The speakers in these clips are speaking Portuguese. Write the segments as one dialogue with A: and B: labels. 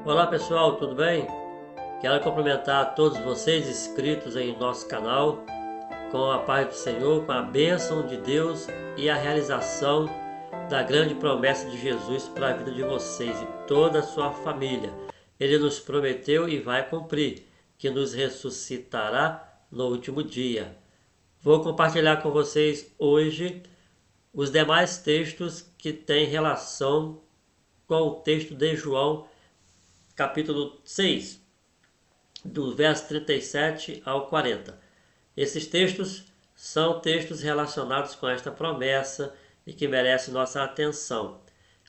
A: Olá pessoal, tudo bem? Quero cumprimentar a todos vocês inscritos em nosso canal com a paz do Senhor, com a bênção de Deus e a realização da grande promessa de Jesus para a vida de vocês e toda a sua família. Ele nos prometeu e vai cumprir, que nos ressuscitará no último dia. Vou compartilhar com vocês hoje os demais textos que têm relação com o texto de João, capítulo 6, do verso 37 ao 40. Esses textos são textos relacionados com esta promessa e que merecem nossa atenção.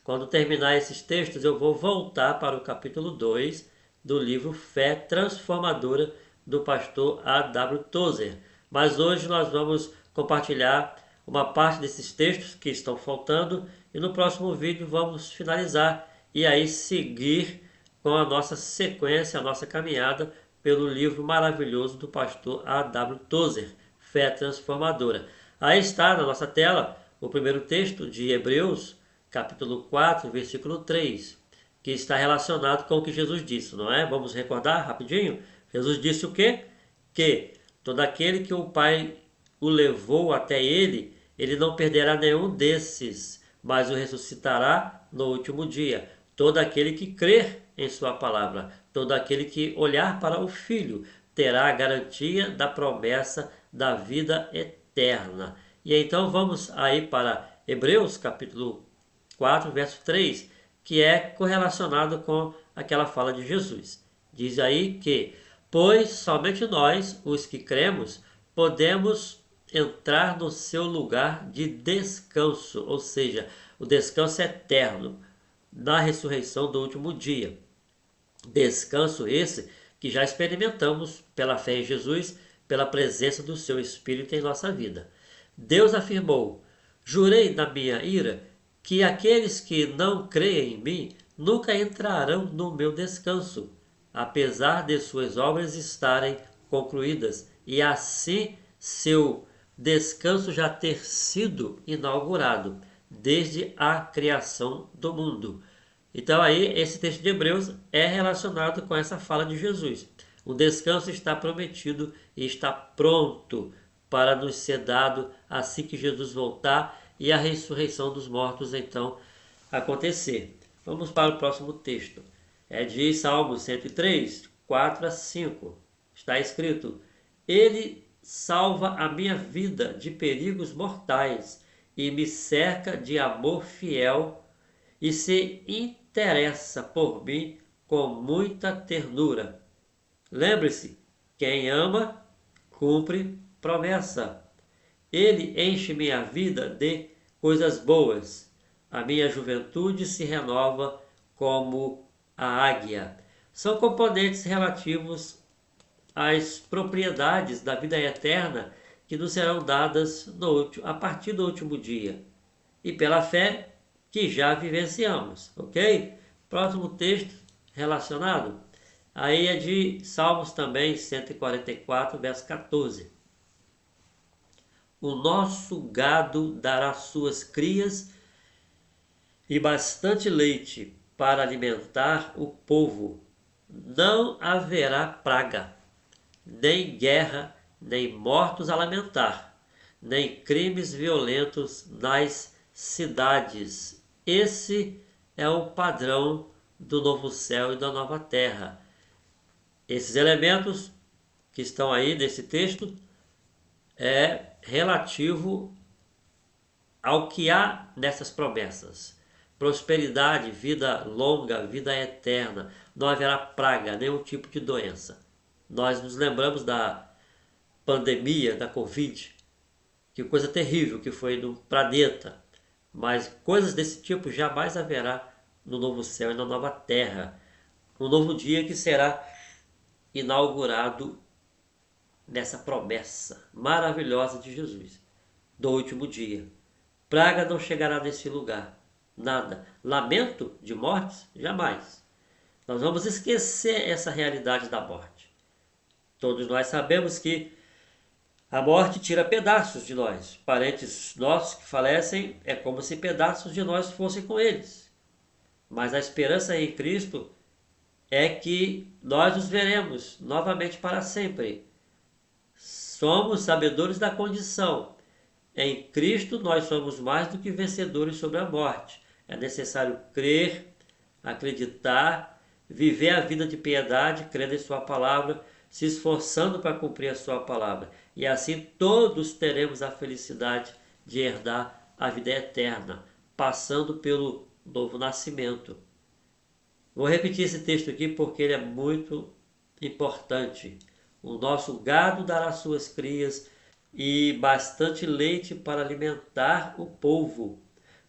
A: Quando terminar esses textos, eu vou voltar para o capítulo 2 do livro Fé Transformadora, do pastor A.W. Tozer. Mas hoje nós vamos compartilhar uma parte desses textos que estão faltando e no próximo vídeo vamos finalizar e aí seguir com a nossa sequência, a nossa caminhada pelo livro maravilhoso do pastor A.W. Tozer, Fé Transformadora. Aí está na nossa tela o primeiro texto de Hebreus, capítulo 4, versículo 3, que está relacionado com o que Jesus disse, não é? Vamos recordar rapidinho? Jesus disse o quê? Que todo aquele que o Pai o levou até ele, ele não perderá nenhum desses, mas o ressuscitará no último dia. Todo aquele que crer em sua palavra, todo aquele que olhar para o Filho, terá a garantia da promessa da vida eterna. E então vamos aí para Hebreus capítulo 4, verso 3, que é correlacionado com aquela fala de Jesus. Diz aí que, pois somente nós, os que cremos, podemos entrar no seu lugar de descanso, ou seja, o descanso eterno, na ressurreição do último dia. Descanso esse que já experimentamos pela fé em Jesus, pela presença do seu Espírito em nossa vida. Deus afirmou: jurei na minha ira que aqueles que não creem em mim nunca entrarão no meu descanso, apesar de suas obras estarem concluídas, e assim seu descanso já ter sido inaugurado desde a criação do mundo. Então aí esse texto de Hebreus é relacionado com essa fala de Jesus. O descanso está prometido e está pronto para nos ser dado assim que Jesus voltar e a ressurreição dos mortos então acontecer. Vamos para o próximo texto. É de Salmo 103, 4 a 5. Está escrito: Ele salva a minha vida de perigos mortais e me cerca de amor fiel e se interessa por mim com muita ternura. Lembre-se, quem ama, cumpre promessa. Ele enche minha vida de coisas boas. A minha juventude se renova como a águia. São componentes relativos às propriedades da vida eterna que nos serão dadas a partir do último dia. E pela fé que já vivenciamos, ok? Próximo texto relacionado, aí é de Salmos também, 144, verso 14. O nosso gado dará suas crias e bastante leite para alimentar o povo. Não haverá praga, nem guerra, nem mortos a lamentar, nem crimes violentos nas cidades. Esse é o padrão do novo céu e da nova terra. Esses elementos que estão aí nesse texto é relativo ao que há nessas promessas. Prosperidade, vida longa, vida eterna. Não haverá praga, nenhum tipo de doença. Nós nos lembramos da pandemia, da Covid, que coisa terrível que foi no planeta. Mas coisas desse tipo jamais haverá no novo céu e na nova terra. Um novo dia que será inaugurado nessa promessa maravilhosa de Jesus, do último dia. Praga não chegará nesse lugar. Nada. Lamento de mortes? Jamais. Nós vamos esquecer essa realidade da morte. Todos nós sabemos que a morte tira pedaços de nós. Parentes nossos que falecem é como se pedaços de nós fossem com eles. Mas a esperança em Cristo é que nós os veremos novamente para sempre. Somos sabedores da condição. Em Cristo nós somos mais do que vencedores sobre a morte. É necessário crer, acreditar, viver a vida de piedade, crendo em sua palavra, se esforçando para cumprir a sua palavra. E assim todos teremos a felicidade de herdar a vida eterna, passando pelo novo nascimento. Vou repetir esse texto aqui porque ele é muito importante. O nosso gado dará suas crias e bastante leite para alimentar o povo.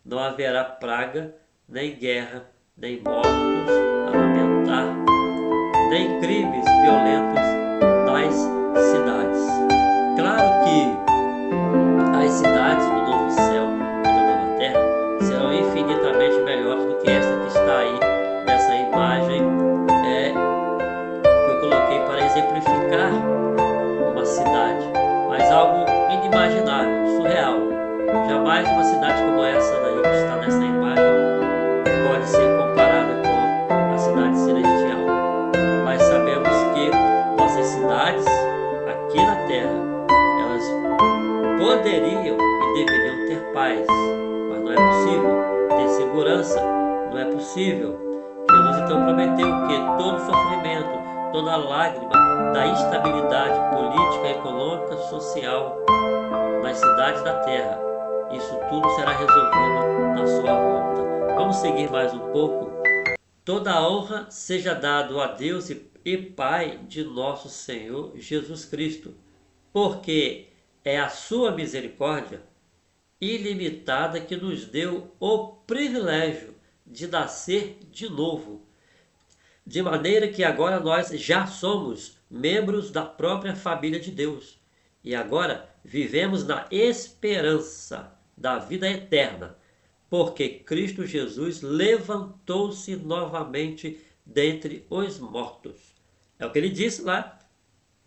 A: Não haverá praga, nem guerra, nem mortos a lamentar, nem crimes violentos nas cidades. Claro que as cidades do novo céu e da nova terra serão infinitamente melhores do que esta que está aí nessa imagem que eu coloquei para exemplificar uma cidade, mas algo inimaginável, surreal. Jamais uma cidade como essa daí que está nessa imagem pode ser comparada com a cidade celestial. Mas sabemos que nossas cidades aqui na terra, elas poderiam e deveriam ter paz, mas não é possível ter segurança, não é possível. Jesus então prometeu que todo sofrimento, toda lágrima da instabilidade política, econômica, social nas cidades da terra, isso tudo será resolvido na sua volta. Vamos seguir mais um pouco. Toda a honra seja dada a Deus e Pai de nosso Senhor Jesus Cristo, porque é a sua misericórdia ilimitada que nos deu o privilégio de nascer de novo, de maneira que agora nós já somos membros da própria família de Deus e agora vivemos na esperança da vida eterna, porque Cristo Jesus levantou-se novamente dentre os mortos. É o que ele disse lá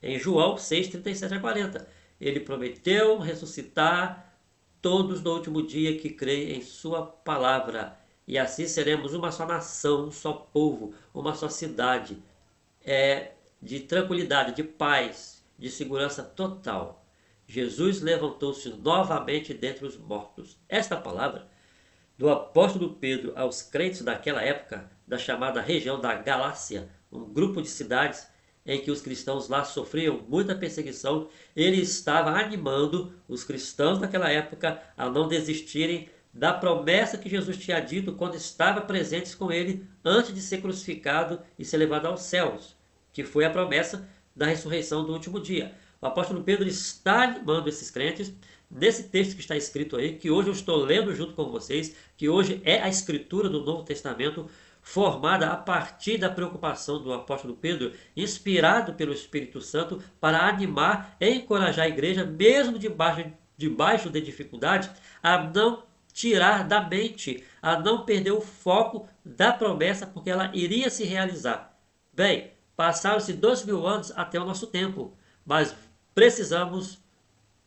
A: em João 6, 37 a 40. Ele prometeu ressuscitar todos no último dia que creem em sua palavra. E assim seremos uma só nação, um só povo, uma só cidade, de tranquilidade, de paz, de segurança total. Jesus levantou-se novamente dentre os mortos. Esta palavra do apóstolo Pedro aos crentes daquela época, da chamada região da Galácia, um grupo de cidades em que os cristãos lá sofriam muita perseguição, ele estava animando os cristãos daquela época a não desistirem da promessa que Jesus tinha dito quando estava presentes com ele antes de ser crucificado e ser levado aos céus, que foi a promessa da ressurreição do último dia. O apóstolo Pedro está animando esses crentes nesse texto que está escrito aí, que hoje eu estou lendo junto com vocês, que hoje é a escritura do Novo Testamento, formada a partir da preocupação do apóstolo Pedro, inspirado pelo Espírito Santo para animar e encorajar a igreja, mesmo debaixo de dificuldade, a não tirar da mente, a não perder o foco da promessa, porque ela iria se realizar. Bem, passaram-se 2000 anos até o nosso tempo, mas precisamos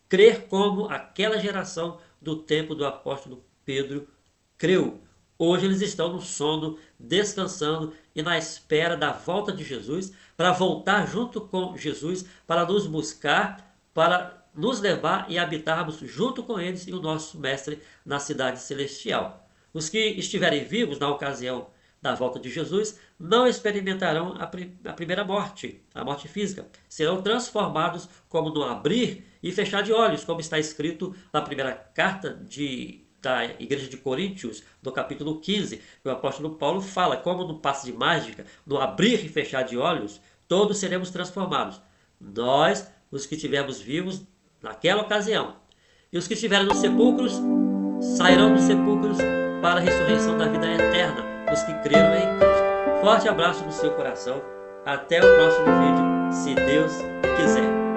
A: crer como aquela geração do tempo do apóstolo Pedro creu. Hoje eles estão no sono, descansando e na espera da volta de Jesus, para voltar junto com Jesus, para nos buscar, para nos levar e habitarmos junto com eles e o nosso Mestre na cidade celestial. Os que estiverem vivos na ocasião da volta de Jesus não experimentarão a primeira morte, a morte física. Serão transformados como no abrir e fechar de olhos, como está escrito na primeira carta da igreja de Coríntios, no capítulo 15, o apóstolo Paulo fala como no passe de mágica, no abrir e fechar de olhos, todos seremos transformados. Nós, os que estivermos vivos naquela ocasião, e os que estiverem nos sepulcros, sairão dos sepulcros para a ressurreição da vida eterna, os que creram em Cristo. Forte abraço no seu coração. Até o próximo vídeo, se Deus quiser.